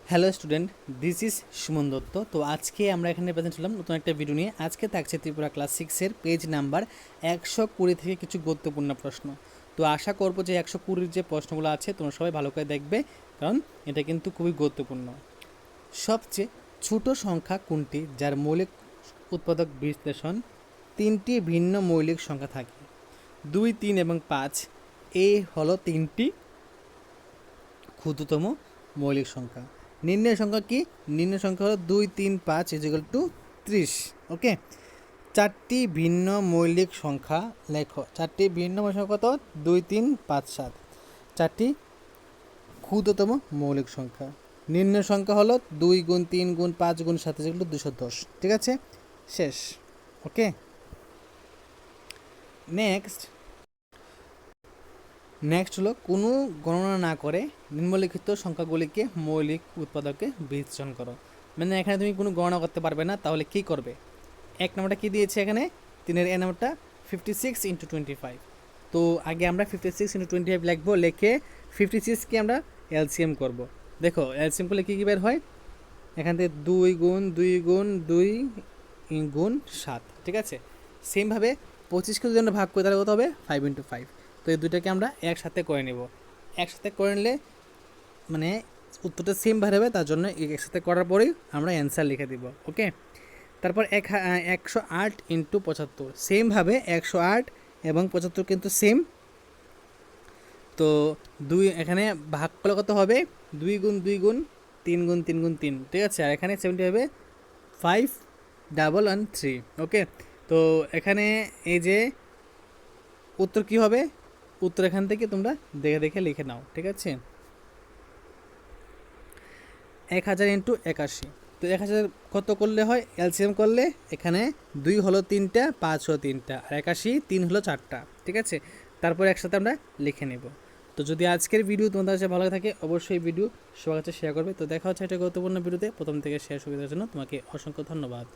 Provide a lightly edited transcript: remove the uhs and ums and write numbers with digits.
Hello student, this is Suman Dutta. তো আজকে আমরা এখানে প্রেজেন্ট হলাম নতুন একটা ভিডিও নিয়ে। আজকে থাকছে ত্রিপুরা ক্লাস 6-এর পেজ নাম্বার 120 থেকে কিছু গুরুত্বপূর্ণ প্রশ্ন। তো আশা করবো যে 120 যে প্রশ্নগুলো আছে তোমরা সবাই ভালো করে দেখবে, কারণ এটা কিন্তু খুবই গুরুত্বপূর্ণ। সবচেয়ে ছোট সংখ্যা কোনটি যার মৌলিক উৎপাদক বিশ্লেষণ তিনটি ভিন্ন মৌলিক সংখ্যা থাকে? 2, 3 এবং 5 এই হলো তিনটি ক্ষুদ্রতম মৌলিক সংখ্যা। নির্ণয় সংখ্যা কি? নির্ণয় সংখ্যা হলো 2, 3, 5 = 30। ওকে, চারটি ভিন্ন মৌলিক সংখ্যা লেখো। চারটি ভিন্ন মৌলিক সংখ্যা কত? 2, 3, 5, 7। চারটি ক্ষুদ্রতম মৌলিক সংখ্যা। নির্ণয় সংখ্যা হলো 2 গুণ 3 গুণ 5 গুণ 7 = 210। ঠিক আছে, শেষ। ওকে, নেক্সট হলো কোনো গণনা না করে নিম্নলিখিত সংখ্যাগুলিকে মৌলিক উৎপাদকে বিশ্লেষণ করো। মানে এখানে তুমি কোনো গণনা করতে পারবে না, তাহলে কি করবে? এক নম্বরটা কি দিয়েছে এখানে? 3-এর এ নম্বরটা 56 × 25। তো আগে আমরা 56 × 25 লিখবো, লিখে 56কে আমরা এলসিএম করব। দেখো এলসিএম করলে কী কী বের হয়? এখান থেকে 2 গুণ 2 গুণ 2 গুণ 7। ঠিক আছে, সেমভাবে 25কে যদি আমরা ভাগ করি তাহলে কত হবে? 5 × 5। তো এই দুটাকে আমরা একসাথে করে নেব। একসাথে করে নিলে মানে উত্তরটা সেম বার হবে, তার জন্য একসাথে করার পরেই আমরা অ্যান্সার লিখে দিব। ওকে, তারপর 108 × 75। সেমভাবে 108 এবং 75 কিন্তু সেম। তো এখানে ভাগ করলে কত হবে? 2 গুণ 2 গুণ 3 গুণ 3 গুণ 3। ঠিক আছে, আর এখানে 70 হবে 5 1 1 3। ওকে, তো এখানে এই যে উত্তর কি হবে? উত্তর এখান থেকে তোমরা দেখে দেখে লিখে নাও। ঠিক আছে, 1000 × 81। তো 1000 কত করলে হয়? এলসিএম করলে এখানে 2 হলো 3টা, 5 হলো 3টা, আর 81 3 হলো 4টা। ঠিক আছে, তারপর একসাথে আমরা লিখে নেব। তো যদি আজকের ভিডিও তোমাদের কাছে ভালো থাকে, অবশ্যই ভিডিও সবার কাছে শেয়ার করবে। তো দেখা হচ্ছে একটা গুরুত্বপূর্ণ ভিডিওতে। প্রথম থেকে শেয়ার সুবিধার জন্য তোমাকে অসংখ্য ধন্যবাদ।